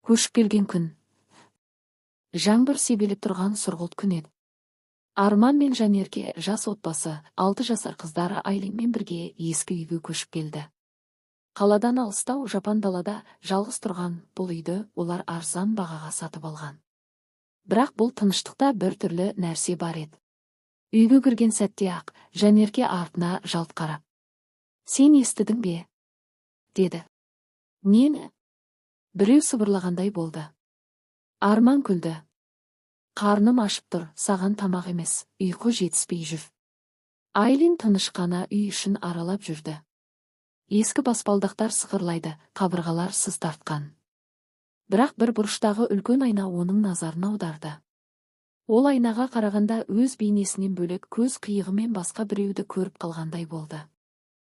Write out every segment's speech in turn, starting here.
Көшіп келген күн. Жаңбыр себелеп тұрған сұрғылт күн еді. Арман мен Жанерке жас отбасы, 6 жасар қыздары Айлинмен бірге ескі үйге көшіп келді. Қаладан алыстау жапан далада жалғыз тұрған бұл үйді олар арзан бағаға сатып алған. Бірақ бұл тыныштықта бір түрлі нәрсе бар еді. Үйге кірген сәтте-ақ Жанерке артына жалт қарап: «Сен естідің бе?» деді. «Нені?» Біреу сыбырлағандай болды. Арман күлді. «Қарным ашып тұр, саған тамақ емес, ұйқы жетіспей жүр». Айлин тыныш қана үй ішін аралап жүрді. Ескі баспалдақтар сықырлайды, қабырғалар сыз тартқан. Бірақ бір бұрыштағы үлкен айна оның назарын аударды. Ол айнаға қарағанда өз бейнесінен бөлек көз қиығымен басқа біреуді көріп қалғандай болды.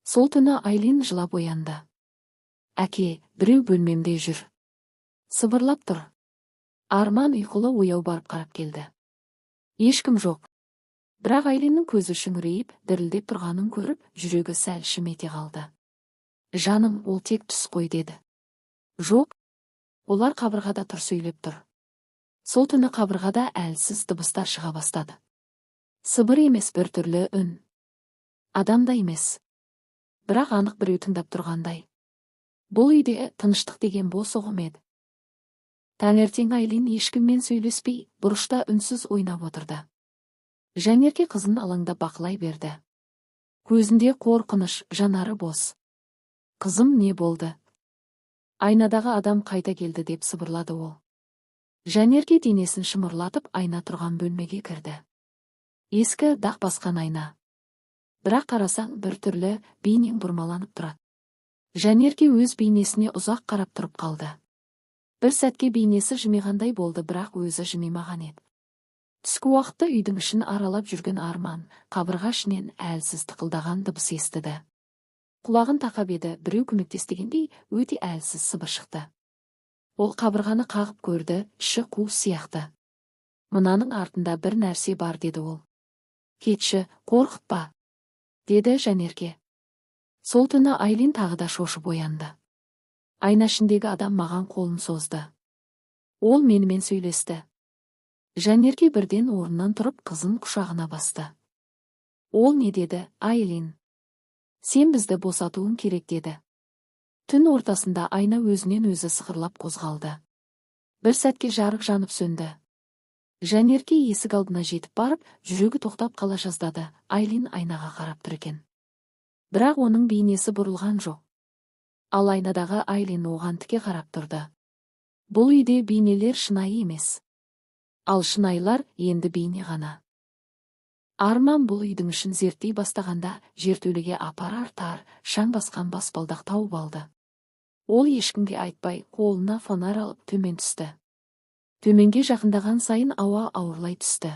Сол түні Айлин жылап оянды. «Әке, біреу бөлмемде жүр. Сыбырлап тұр». Арман ұйқылы ояу барып қарап келді. Ешкім жоқ. Бірақ Айлиннің көзі шүңірейіп, дірілдеп тұрғанын көріп, жүрегі сәл шым ете қалды. «Жаным, ол тек түс қой» деді. «Жоқ, олар қабырғада тұр, сөйлеп тұр». Сол түні қабырғада әлсіз дыбыстар шыға бастады. Сыбыр емес, бір түрлі үн. Адамда емес. Бірақ анық біреу тыңдап тұрғандай. Бұл үйде тыныштық деген бос ұғым еді. Таңертең Айлин ешкіммен сөйлеспей, бұрышта үнсіз ойнап отырды. Жанерке қызын алаңда бақылай берді. Көзінде қорқыныш, жанары бос. «Қызым, не болды?» «Айнадағы адам қайта келді» деп сыбырлады ол. Жанерке денесін шымырлатып айна тұрған бөлмеге кірді. Ескі, дақ басқан айна. Бірақ қарасаң бір түрлі бейнең бұрмаланып тұрады. Жанерке өз бейнесіне ұзақ қарап тұрып қалды. Бір сәтке бейнесі жымиғандай болды, бірақ өзі жымимаған еді. Түскі уақытта үйдің ішін аралап жүрген Арман қабырға ішінен әлсіз тықылдаған дыбыс естіді. Құлағын тақап еді, біреу көмектестегендей өте әлсіз сыбыр шықты. Ол қабырғаны қағып көрді, іші қу сияқты. «Мынаның артында бір нәрсе бар» деді ол. «Кетші, қорқытпа» деді Жанерке. Сол түні Айлин тағы да шошып оянды. Айна ішіндегі адам маған қолын созды. Ол менімен сөйлесті. Жанерке бірден орнынан тұрып қызын құшағына басты. «Ол не?» деді. «Айлин, сен бізді босатуың керек» деді. Түн ортасында айна өзінен өзі сықырлап қозғалды. Бір сәтке жарық жанып сөнді. Жанерке есік алдына жетіп барып, жүрегі тоқтап қала жаздады. Айлин айнаға қарап тұр екен. Бірақ оның бейнесі бұрылған жоқ. Ал айнадағы Айлин оған тіке қарап тұрды. Бұл үйде бейнелер шынайы емес. Ал шынайылар енді бейне ғана. Арман бұл үйдің ішін зерттей бастағанда жертөлеге апарар-тар шаң басқан баспалдақ тауып алды. Ол ешкімге айтпай қолына фонар алып төмен түсті. Төменге жақындаған сайын ауа ауырлай түсті.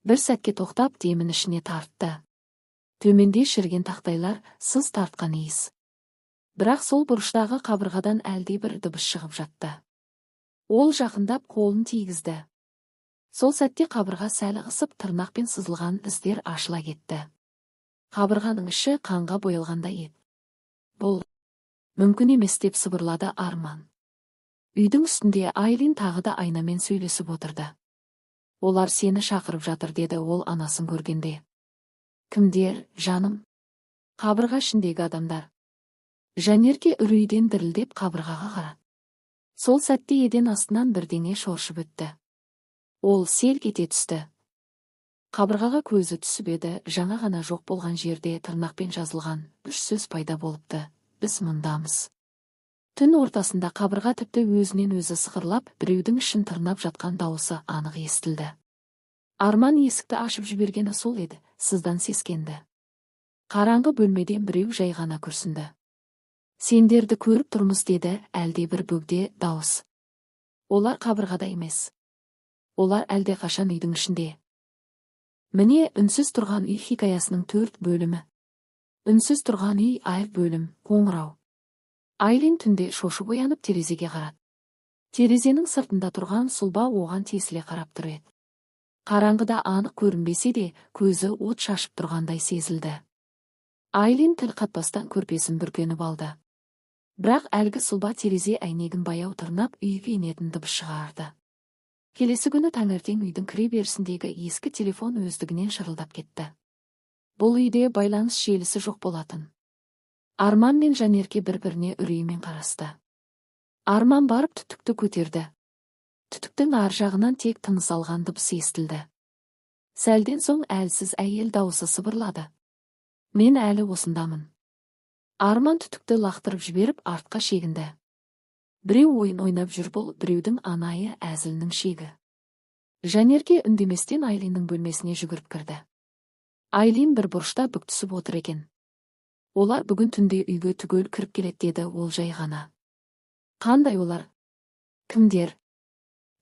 Бір сәтке тоқтап демін ішіне тартты. Төменде шірген тақтайлар сыз тартқан иіс. Бірақ сол бұрыштағы қабырғадан әлде бір дыбыс шығып жатты. Ол жақындап қолын тигізді. Сол сәтте қабырға сәл ығысып, тырнақпен сызылған іздер ашыла кетті. Қабырғаның іші қанға боялғандай еді. «Бұл мүмкін емес» деп сыбырлады Арман. Үйдің үстінде Айлин тағы да айнамен сөйлесіп отырды. «Олар сені шақырып жатыр» деді ол анасын көргенде. «Кімдер, жаным?» «Қабырға ішіндегі адамдар». Жанерке үрейден дірілдеп қабырғаға қарады. Сол сәтте еден астынан бірдеңе шоршып өтті. Ол селк ете түсті. Қабырғаға көзі түсіп еді, жаңа ғана жоқ болған жерде тырнақпен жазылған үш сөз пайда болыпты: «Біз мұндамыз». Түн ортасында қабырға тіпті өзінен өзі сықырлап, біреудің ішін тырнап жатқан дауысы анық естілді. Арман есікті ашып жібергені сол еді, сыздан сескенді. Қараңғы бөлмеден біреу жай ғана күрсінді. «Сендерді көріп тұрмыз» деді әлде бір бөгде дауыс. Олар қабырғада емес. Олар әлде қашан үйдің ішінде. Міне үнсіз тұрған үй хикаясының 4 бөлімі. Үнсіз тұрған үй, ай бөлім, қоңырау. Айлин түнде шошып оянып терезеге қарады. Терезенің сыртында тұрған сұлба оған тесіле қарап тұр еді. Қараңғыда анық көрінбесе де, көзі от шашып тұрғандай сезілді. Айлин тіл қатпастан көрпесін бүркеніп алды. Бірақ әлгі сұлба терезе әйнегін баяу тырнап үйге енетін дыбыс шығарды. Келесі күні таңертең үйдің кіре берісіндегі ескі телефон өздігінен шырылдап кетті. Бұл үйде байланыс желісі жоқ болатын. Арман мен Жанерке бір-біріне үреймен қарасты. Арман барып түтікті көтерді. Түтіктің ар жағынан тек тыныс алған дыбыс естілді. Сәлден соң әлсіз әйел дауысы сыбырлады. Мен әлі осындамын. Арман түтікті лақтырып жіберіп артқа шегінді. Біреу ойын ойнап жүр, бұл біреудің анайы әзілінің шегі. Жанерке үндеместен Айлиннің бөлмесіне жүгіріп кірді. Айлин бір бұрышта бүктүсіп отыр екен. Олар бүгін түнде үйге түгел кіріп келеді, деді ол жай ғана. Қандай олар? Кімдер?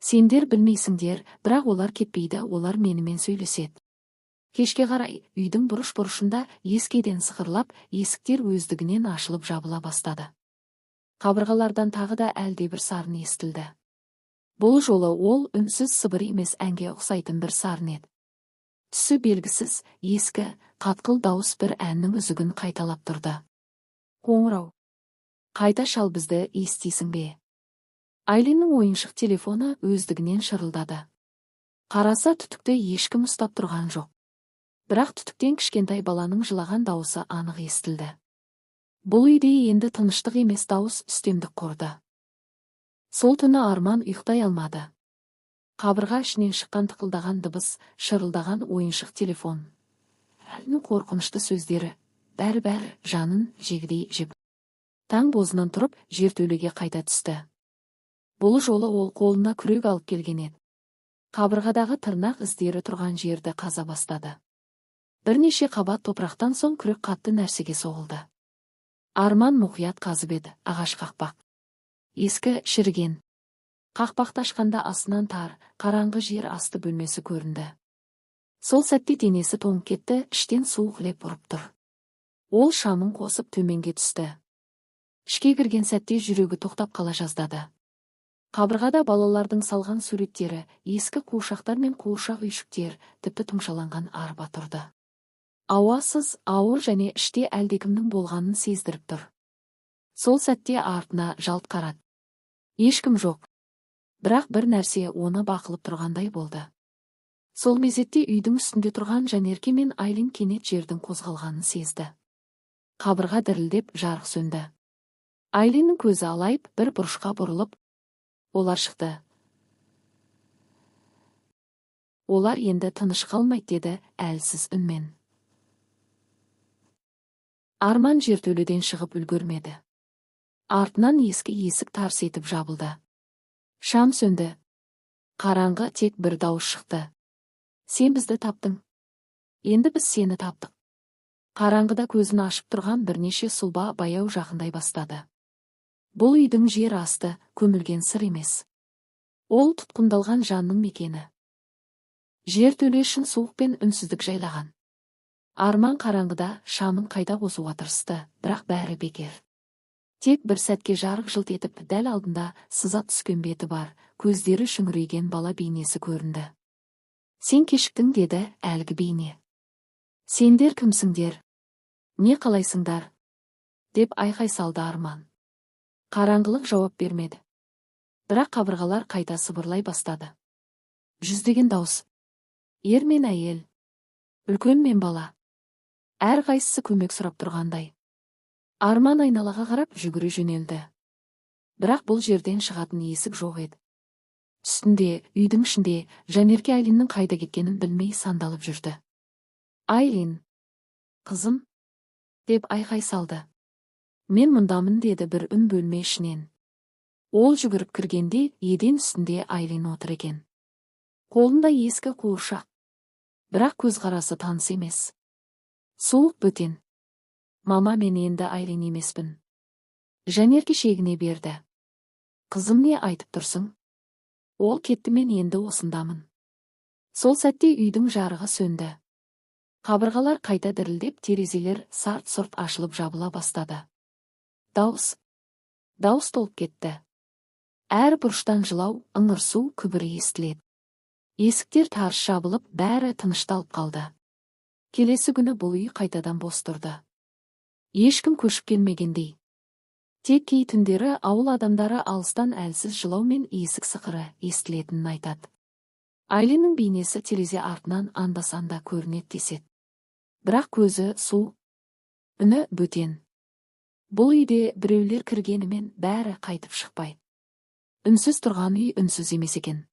Сендер білмейсіңдер, бірақ олар кетпейді, олар менімен сөйлеседі. Кешке қарай үйдің бұрыш-бұрышында ескеден сықырлап, есіктер өздігінен ашылып жабыла бастады. Қабырғалардан тағы да әлде бір сарын естілді. Бұл жолы ол үнсіз сыбыр емес, әнге ұқсайтын бір сарын еді. Түсі белгісіз, ескі, қатқыл дауыс бір әннің үзігін қайталап тұрды. Қоңырау. Қайта шал, бізді естисің бе? Айлиннің ойыншық телефоны өздігінен шырылдады. Қараса түтікті ешкім ұстап тұрған жоқ. Бірақ түтіктен кішкентай баланың жылаған дауысы анық естілді. Бұл үйде енді тыныштық емес, дауыс үстемдік құрды. Сол түні Арман ұйықтай алмады. Қабырға ішінен шыққан тықылдаған дыбыс, шырылдаған ойыншық телефон. Әлінің қорқынышты сөздері, бәрі жанын жегідей жеп. Таң бозынан тұрып, жертөлеге қайта түсті. Бұл жолы ол қолына күрек алып келген еді. Қабырғадағы тырнақ іздері тұрған жерді қаза бастады. Бірнеше қабат топырақтан соң күрек қатты нәрсеге соғылды. Арман мұқият қазып еді. Ағаш қақпақ. Ескі, шіріген. Қақпақты ашқанда астынан тар, қараңғы жер асты бөлмесі көрінді. Сол сәтте денесі тоңып кетті, іштен суық леп ұрып тұр. Ол шамын қосып төменге түсті. Ішке кірген сәтте жүрегі тоқтап қала жаздады. Қабырғада балалардың салған суреттері, ескі қуыршақтар мен қуыршақ үйшіктер, тіпті тұмшаланған арба тұрды. Ауасыз, ауыр және іште әлдекімнің болғанын сездіріп тұр. Сол сәтте артына жалт қарады. Ешкім жоқ. Бірақ бір нәрсе оны бақылып тұрғандай болды. Сол мезетте үйдің үстінде тұрған Жанерке мен Айлин кенет жердің қозғалғанын сезді. Қабырға дірілдеп, жарық сөнді. Айлиннің көзі алайып, бір бұрышқа бұрылып, олар шықты. Олар енді тыныш қалмайды, деді әлсіз үнмен. Арман жертөледен шығып үлгермеді. Артынан ескі есік тарс етіп жабылды. Шам сөнді. Қараңғы, тек бір дауыс шықты. Сен бізді таптың. Енді біз сені таптық. Қараңғыда көзін ашып тұрған бірнеше сұлба баяу жақындай бастады. Бұл үйдің жер асты, көмілген сыр емес. Ол тұтқындалған жанның мекені. Жертөле ішін суық пен үнсіздік жайлаған. Арман қараңғыда шамын қайта қосуға тырысты, бірақ бәрі бекер. Тек бір сәтке жарық жылт етіп, дәл алдында сызат түскен беті бар, көздері шүңірейген бала бейнесі көрінді. Сен кешіктің, деді әлгі бейне. Сендер кімсіңдер? Не қалайсыңдар? Деп айқай салды Арман. Қараңғылық жауап бермеді. Бірақ қабырғалар қайта сыбырлай бастады. Жүздеген дауыс. Ер мен әйел. Үлкен мен бала. Әрқайсысы көмек сұрап тұрғандай. Арман айналаға қарап жүгіре жөнелді. Бірақ бұл жерден шығатын есік жоқ еді. Үстінде, үйдің ішінде Жанерке Айлиннің қайда кеткенін білмей сандалып жүрді. Айлин, қызым, деп айқай салды. Мен мұндамын, деді бір үн бөлме ішінен. Ол жүгіріп кіргенде еден үстінде Айлин отыр екен. Қолында ескі қуыршақ. Бірақ көзқарасы таныс емес. Суық бөтен. Мама, мен енді Айлин емеспін. Жанерке шегіне берді. Қызым, не айтып тұрсың? Ол кетті, мен енді осындамын. Сол сәтте үйдің жарығы сөнді. Қабырғалар қайта дірілдеп, терезелер сарт-сұрт ашылып жабыла бастады. Дауыс толып кетті. Әр бұрыштан жылау, ыңырсу, күбірі естіледі. Есіктер тарс жабылып, бәрі тынышталып қалды. Келесі күні бұл үй қайтадан бос тұрды. Ешкім көшіп келмегендей. Тек кей түндері ауыл адамдары алыстан әлсіз жылау мен есік сықыры естілетінін айтады. Айлиннің бейнесі терезе артынан анда-санда көрінеді деседі. Бірақ көзі су, үні бөтен. Бұл үйде біреулер кіргенімен бәрі қайтып шықпайды. Үнсіз тұрған үй үнсіз емес екен.